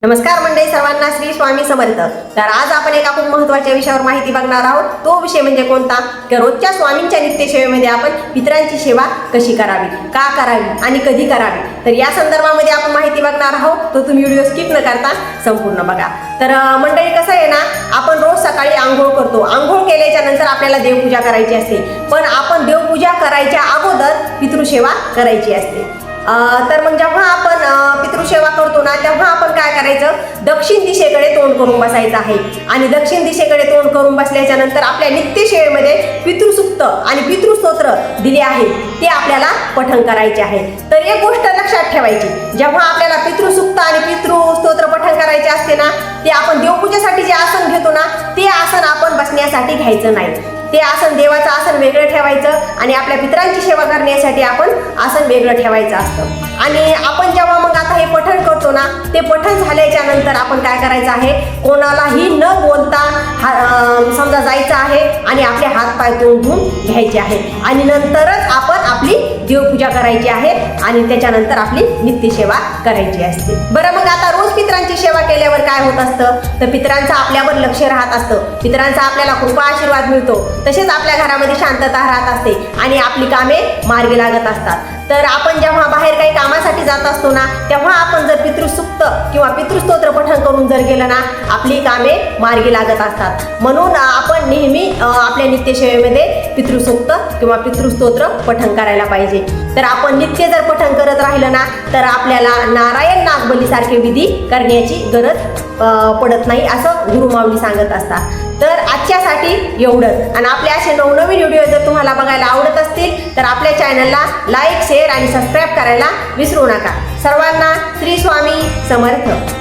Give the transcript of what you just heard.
नमस्कार मंडळी, सर्वांना श्री स्वामी समर्थ। तर आज आपण एका खूप महत्त्वाच्या विषयावर माहिती बघणार आहोत। तो विषय म्हणजे कोणता? की रोजच्या स्वामींच्या नित्यसेवेमध्ये आपण पितरांची सेवा कशी करावी, का करावी आणि कधी करावी, तर या संदर्भामध्ये आपण माहिती बघणार आहोत। तर तुम्ही व्हिडिओ स्किप न करता संपूर्ण बघा। तर मंडळी कसं आहे ना, आपण रोज सकाळी आंघोळ करतो। आंघोळ केल्याच्या नंतर आपल्याला देवपूजा करायची असते, पण आपण देवपूजा करायच्या अगोदर पितृसेवा करायची असते। तर मग जेव्हा आपण पितृसेवा करतो ना, तेव्हा आपण काय करायचं, दक्षिण दिशेकडे तोंड करून बसायचं आहे। आणि दक्षिण दिशेकडे तोंड करून बसल्याच्या नंतर आपल्या नित्यसेवेमध्ये पितृसूक्त आणि पितृस्तोत्र दिले आहे ते आपल्याला पठण करायचे आहे। तर एक गोष्ट लक्षात ठेवायची, जेव्हा आपल्याला पितृसूक्त आणि पितृस्तोत्र पठण करायचे असते ना, ते आपण देवपूजेसाठी जे आसन घेतो ना, ते आसन आपण बसण्यासाठी घ्यायचं नाही। ते आसन, देवाचं आसन वेगळं ठेवायचं आणि आपल्या पितरांची सेवा करण्यासाठी आपण आसन वेगळं ठेवायचं असतं। आणि आपण जेव्हा मग आता हे पठण करतो ना, ते पठण झाल्याच्या नंतर आपण काय करायचं आहे, कोणालाही न बोलता समजा जायचं आहे आणि आपले हात पाय तोंड धुवून घ्यायचे आहे आणि नंतरच आपण आपली देवपूजा करायची आहे आणि त्याच्यानंतर आपली नित्यसेवा करायची असते। बरं, मग आता रोज पितरांची सेवा केल्यावर काय होत असतं, तर पितरांचं आपल्यावर लक्ष राहत असतं, पितरांचा आपल्याला कृपा आशीर्वाद मिळतो, तसेच आपल्या घरामध्ये शांतता राहत असते आणि आपली कामे मार्गी लागत असतात। तर आपण जेव्हा बाहेर काही कामासाठी जात असतो ना, तेव्हा आपण जर पितृसूक्त किंवा पितृस्तोत्र पठण करून जर गेलं ना, आपली कामे मार्गी लागत असतात। म्हणून आपण नेहमी आपल्या नित्यसेवेमध्ये पितृसूक्त किंवा पितृस्तोत्र पठण करायला पाहिजे। तर आपण नित्य जर पठण करत राहिलं ना, तर आपल्याला नारायण नागबलीसारखे विधी करण्याची गरज पडत नाही, असं गुरुमाऊली सांगत असतात। तर आजच्यासाठी एवढंच। आणि आपले असे नवनवीन व्हिडिओ जर तुम्हाला बघायला आवडत असतील तर आपल्या चॅनलला लाईक, शेअर आणि सबस्क्राईब करायला विसरू नका। सर्वांना श्री स्वामी समर्थ।